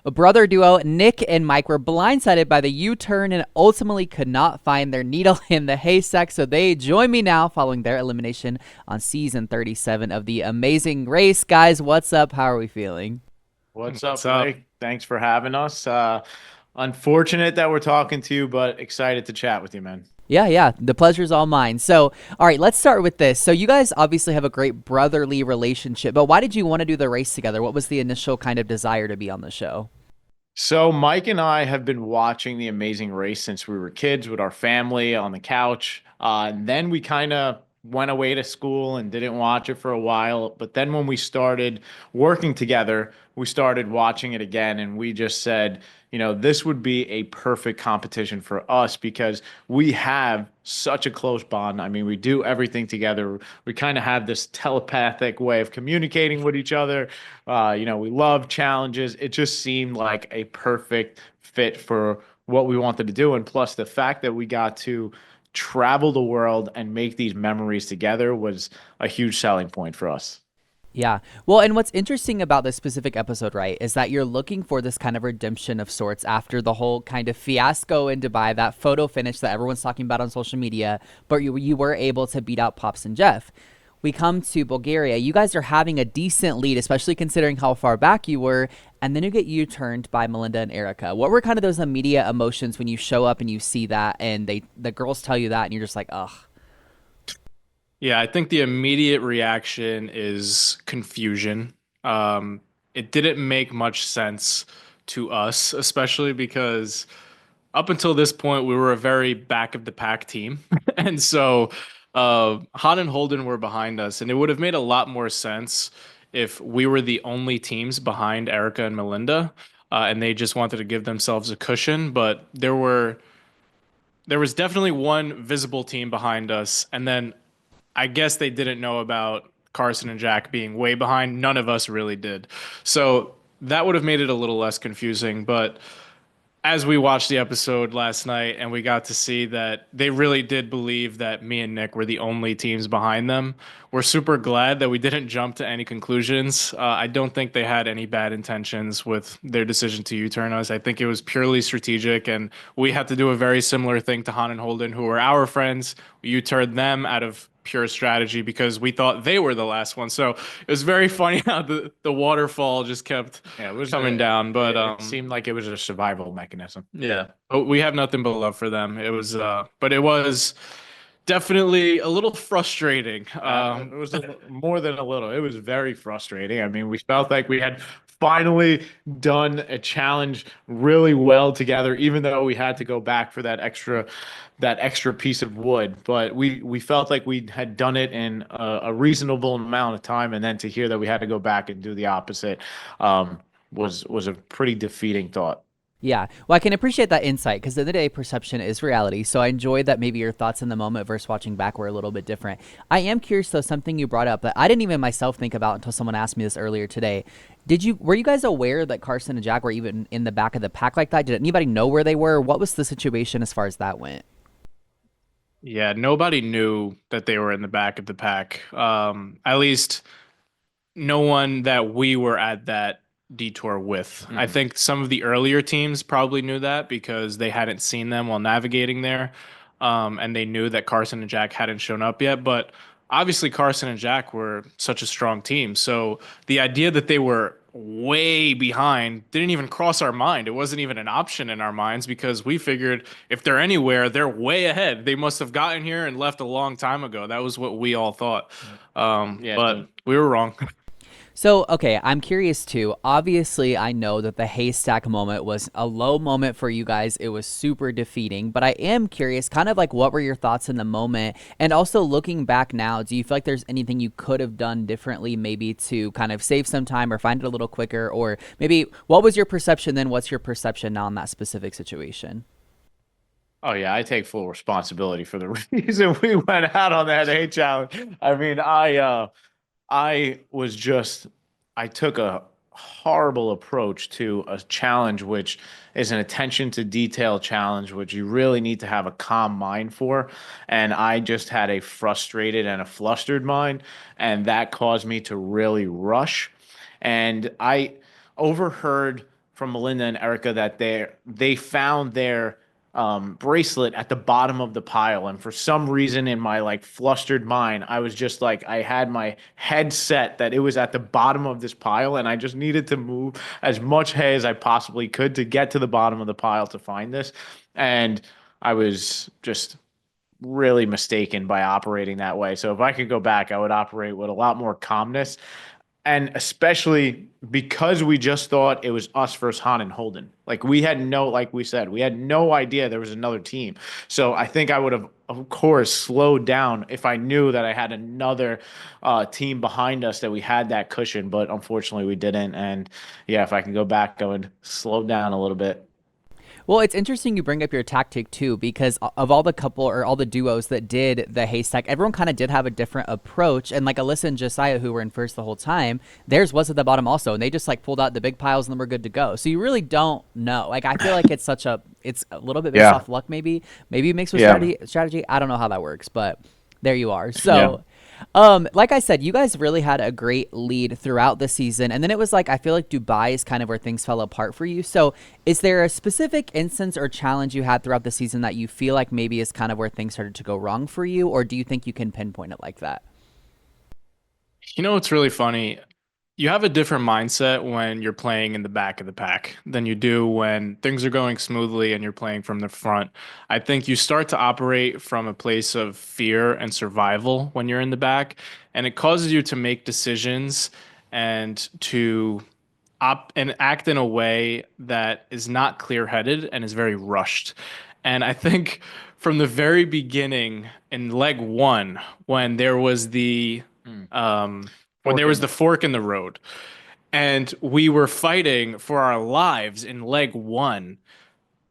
A brother duo, Nick and Mike, were blindsided by the U-turn and ultimately could not find their needle in the haystack, so they join me now following their elimination on season 37 of The Amazing Race. Guys, what's up? How are we feeling? What's What's up, up? Blake? Thanks for having us. Unfortunate that we're talking to you, but excited to chat with you, man. Yeah, the pleasure's all mine. So, all right, let's start with this. So, you guys obviously have a great brotherly relationship, but why did you want to do the race together? What was the initial kind of desire to be on the show? So Mike and I have been watching The Amazing Race since we were kids with our family on the couch. And then we kind of went away to school and didn't watch it for a while. But then when we started working together, we started watching it again, and we just said, this would be a perfect competition for us because we have such a close bond. I mean, we do everything together. We kind of have this telepathic way of communicating with each other. We love challenges. It just seemed like a perfect fit for what we wanted to do. And plus, the fact that we got to travel the world and make these memories together was a huge selling point for us. Yeah. Well, and what's interesting about this specific episode, right, is that you're looking for this kind of redemption of sorts after the whole kind of fiasco in Dubai, that photo finish that everyone's talking about on social media, but you were able to beat out Pops and Jeff. We come to Bulgaria. You guys are having a decent lead, especially considering how far back you were, and then you get U-turned by Melinda and Erika. What were kind of those immediate emotions when you show up and you see that, and the girls tell you that, and you're just like, ugh. Yeah, I think the immediate reaction is confusion. It didn't make much sense to us, especially because up until this point, we were a very back of the pack team. And so Han and Holden were behind us, and it would have made a lot more sense if we were the only teams behind Erica and Melinda, and they just wanted to give themselves a cushion. But there was definitely one visible team behind us, and then I guess they didn't know about Carson and Jack being way behind. None of us really did. So that would have made it a little less confusing. But as we watched the episode last night and we got to see that they really did believe that me and Nick were the only teams behind them, we're super glad that we didn't jump to any conclusions. I don't think they had any bad intentions with their decision to U-turn us. I think it was purely strategic, and we had to do a very similar thing to Han and Holden, who were our friends. We U-turned them out of pure strategy because we thought they were the last one. So it was very funny how the waterfall just kept Yeah, it was coming down. But it seemed like it was a survival mechanism. yeah, but we have nothing but love for them. But it was definitely a little frustrating. It was more than a little. It was very frustrating. I mean, we felt like we had finally done a challenge really well together, even though we had to go back for that extra piece of wood. But we felt like we had done it in a reasonable amount of time, and then to hear that we had to go back and do the opposite was a pretty defeating thought. Yeah. Well, I can appreciate that insight because at the end of the day, perception is reality. So I enjoyed that maybe your thoughts in the moment versus watching back were a little bit different. I am curious though, something you brought up that I didn't even myself think about until someone asked me this earlier today. Were you guys aware that Carson and Jack were even in the back of the pack like that? Did anybody know where they were? What was the situation as far as that went? Yeah, nobody knew that they were in the back of the pack. At least no one that we were at that detour with. I Mhm. think some of the earlier teams probably knew that because they hadn't seen them while navigating there. And they knew that Carson and Jack hadn't shown up yet. But obviously, Carson and Jack were such a strong team. So the idea that they were way behind didn't even cross our mind. It wasn't even an option in our minds because we figured if they're anywhere, they're way ahead. They must have gotten here and left a long time ago. That was what we all thought. Yeah, But so we were wrong. So, okay, I'm curious too. Obviously, I know that the haystack moment was a low moment for you guys. It was super defeating, but I am curious, kind of like what were your thoughts in the moment? And also looking back now, do you feel like there's anything you could have done differently, maybe to kind of save some time or find it a little quicker? Or maybe what was your perception then? What's your perception now in that specific situation? Oh yeah, I take full responsibility for the reason we went out on that hate challenge. I mean, I was just I took a horrible approach to a challenge which is an attention to detail challenge which you really need to have a calm mind for, and I just had a frustrated and a flustered mind, and that caused me to really rush, and I overheard from Melinda and Erika that they found their bracelet at the bottom of the pile, and for some reason in my like flustered mind, I was just like I had my head set that it was at the bottom of this pile, and I just needed to move as much hay as I possibly could to get to the bottom of the pile to find this, and I was just really mistaken by operating that way. So if I could go back, I would operate with a lot more calmness. And especially because we just thought it was us versus Han and Holden. Like we had no, like we said, we had no idea there was another team. So I think I would have, of course, slowed down if I knew that I had another team behind us that we had that cushion. But unfortunately, we didn't. And yeah, if I can go back, I would slow down a little bit. Well, it's interesting you bring up your tactic too, because of all the couple or all the duos that did the haystack, everyone kind of did have a different approach. And like Alyssa and Josiah, who were in first the whole time, theirs was at the bottom also, and they just like pulled out the big piles and then we're good to go. So you really don't know. Like I feel like it's a little bit based Yeah. off luck, maybe mixed with Yeah. strategy. I don't know how that works, but there you are. Yeah. So. Like I said, you guys really had a great lead throughout the season, and then it was like I feel like Dubai is kind of where things fell apart for you. So, is there a specific instance or challenge you had throughout the season that you feel like maybe is kind of where things started to go wrong for you, or do you think you can pinpoint it like that? You know what's really funny? You have a different mindset when you're playing in the back of the pack than you do when things are going smoothly and you're playing from the front. I think you start to operate from a place of fear and survival when you're in the back, and it causes you to make decisions and to and act in a way that is not clear-headed and is very rushed. And I think from the very beginning in leg one, when there was the when there was the fork in the road, and we were fighting for our lives in leg one,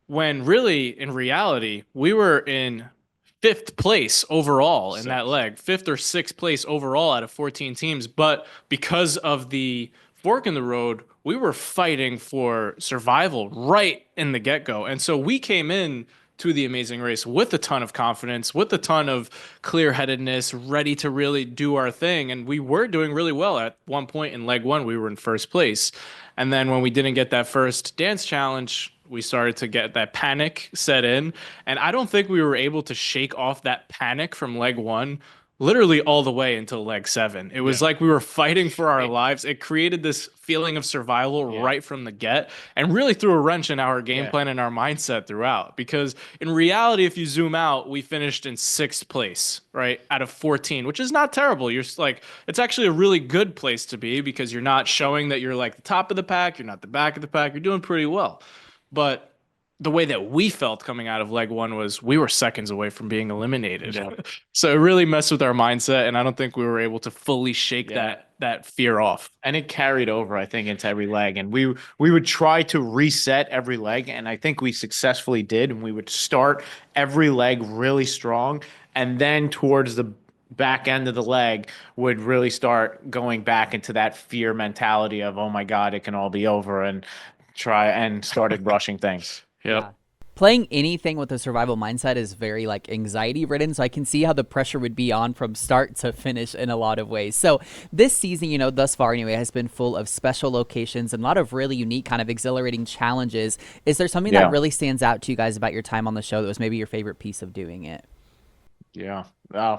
when really in reality we were in fifth place overall in that leg, fifth or sixth place overall out of 14 teams. But because of the fork in the road, we were fighting for survival right in the get go. And so we came in to the amazing race with a ton of confidence, with a ton of clear headedness, ready to really do our thing. And we were doing really well. At one point in leg one, we were in first place. And then when we didn't get that first dance challenge, we started to get that panic set in. And I don't think we were able to shake off that panic from leg one literally all the way until leg seven. It was like we were fighting for our lives. It created this feeling of survival right from the get and really threw a wrench in our game plan and our mindset throughout. Because in reality, if you zoom out, we finished in sixth place, right, out of 14, which is not terrible. You're like, it's actually a really good place to be because you're not showing that you're like the top of the pack, you're not the back of the pack, you're doing pretty well. But the way that we felt coming out of leg one was we were seconds away from being eliminated. Yeah. So it really messed with our mindset, and I don't think we were able to fully shake that fear off. And it carried over, I think, into every leg. And we would try to reset every leg, and I think we successfully did. And we would start every leg really strong, and then towards the back end of the leg would really start going back into that fear mentality of, oh my God, it can all be over, and started rushing things. Yep. Yeah. Playing anything with a survival mindset is very like anxiety ridden, so I can see how the pressure would be on from start to finish in a lot of ways. So this season, you know, thus far anyway, has been full of special locations and a lot of really unique kind of exhilarating challenges. Is there something that really stands out to you guys about your time on the show that was maybe your favorite piece of doing it? Yeah,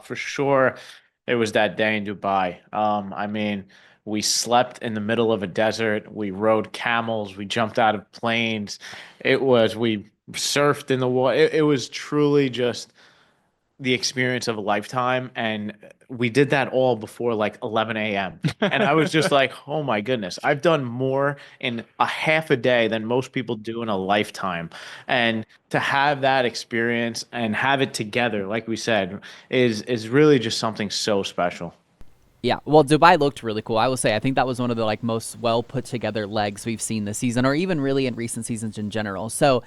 for sure. It was that day in Dubai. I mean, we slept in the middle of a desert. We rode camels. We jumped out of planes. We surfed in the water. It was truly just the experience of a lifetime. And we did that all before like 11 a.m. And I was just like, oh my goodness, I've done more in a half a day than most people do in a lifetime. And to have that experience and have it together, like we said, is really just something so special. Yeah, well, Dubai looked really cool. I will say, I think that was one of the like most well put together legs we've seen this season, or even really in recent seasons in general. So,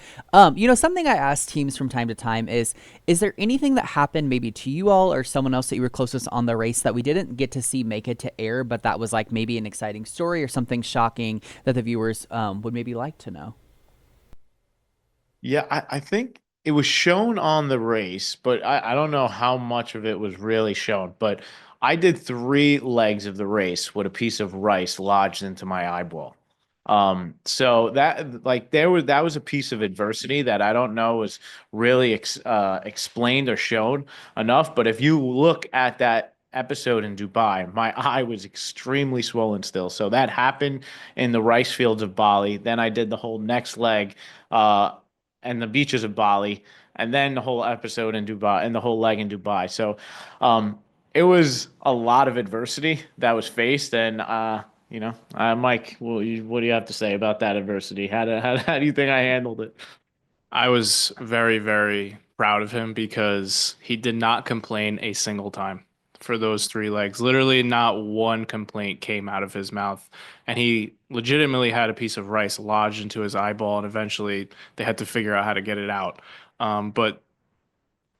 you know, something I ask teams from time to time is there anything that happened maybe to you all or someone else that you were closest on the race that we didn't get to see make it to air, but that was like maybe an exciting story or something shocking that the viewers would maybe like to know? Yeah, I think it was shown on the race, but I don't know how much of it was really shown. But I did 3 legs of the race with a piece of rice lodged into my eyeball. So that was a piece of adversity that I don't know was really explained or shown enough. But if you look at that episode in Dubai, my eye was extremely swollen still. So that happened in the rice fields of Bali. Then I did the whole next leg, uh, and the beaches of Bali, and then the whole episode in Dubai and the whole leg in Dubai. So, it was a lot of adversity that was faced, and Mike, what do you have to say about that adversity? How do you think I handled it? I was very, very proud of him because he did not complain a single time for those 3 legs. Literally, not one complaint came out of his mouth. And he legitimately had a piece of rice lodged into his eyeball, and eventually they had to figure out how to get it out. But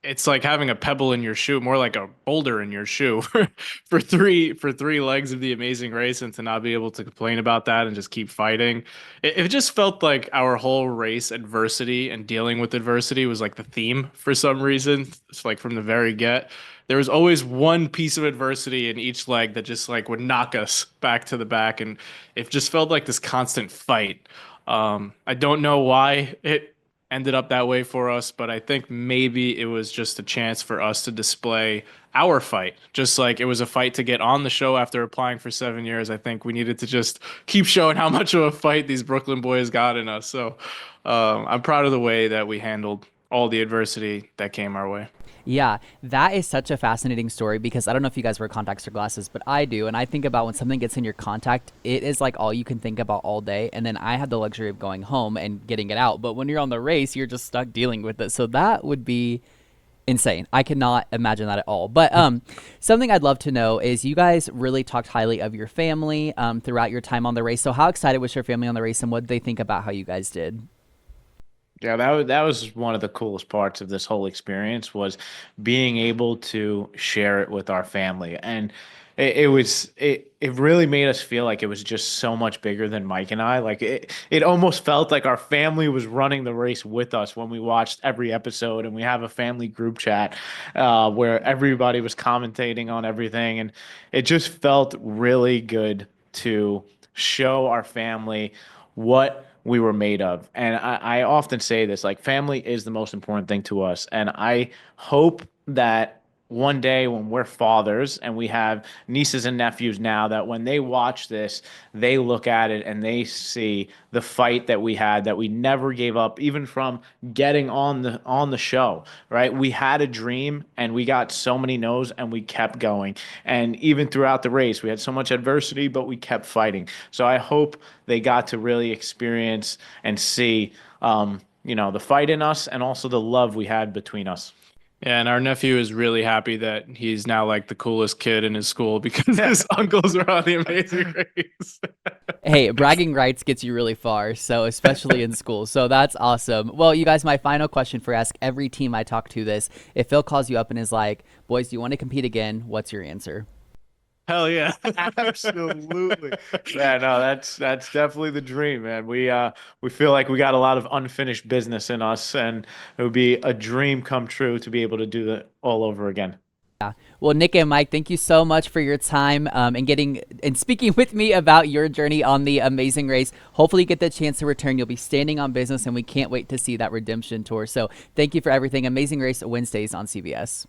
it's like having a pebble in your shoe, more like a boulder in your shoe for three legs of the Amazing Race, and to not be able to complain about that and just keep fighting. It just felt like our whole race adversity and dealing with adversity was like the theme for some reason. It's like from the very get. There was always one piece of adversity in each leg that just like would knock us back to the back, and it just felt like this constant fight. I don't know why it ended up that way for us, but I think maybe it was just a chance for us to display our fight. Just like it was a fight to get on the show after applying for 7 years. I think we needed to just keep showing how much of a fight these Brooklyn boys got in us. So I'm proud of the way that we handled all the adversity that came our way. Yeah, that is such a fascinating story because I don't know if you guys wear contacts or glasses, but I do. And I think about when something gets in your contact, it is like all you can think about all day. And then I had the luxury of going home and getting it out. But when you're on the race, you're just stuck dealing with it. So that would be insane. I cannot imagine that at all. But something I'd love to know is you guys really talked highly of your family throughout your time on the race. So how excited was your family on the race and what did they think about how you guys did? Yeah, that was one of the coolest parts of this whole experience was being able to share it with our family. And it really made us feel like it was just so much bigger than Mike and I. Like it almost felt like our family was running the race with us when we watched every episode, and we have a family group chat where everybody was commentating on everything, and it just felt really good to show our family what we were made of. And I often say this, like family is the most important thing to us. And I hope that one day when we're fathers and we have nieces and nephews now, that when they watch this, they look at it and they see the fight that we had, that we never gave up, even from getting on the show, right? We had a dream and we got so many no's and we kept going. And even throughout the race, we had so much adversity, but we kept fighting. So I hope they got to really experience and see, the fight in us and also the love we had between us. Yeah, and our nephew is really happy that he's now like the coolest kid in his school because his uncles are on the Amazing Race. Hey, bragging rights gets you really far, so especially in school. So that's awesome. Well, you guys, my final question for ask every team I talk to this. If Phil calls you up and is like, boys, do you want to compete again? What's your answer? Hell yeah. Absolutely. Yeah, no, that's definitely the dream, man. We feel like we got a lot of unfinished business in us, and it would be a dream come true to be able to do that all over again. Well, Nick and Mike, thank you so much for your time and speaking with me about your journey on the Amazing Race. Hopefully you get the chance to return. You'll be standing on business, and we can't wait to see that redemption tour. So thank you for everything. Amazing Race Wednesdays on CBS.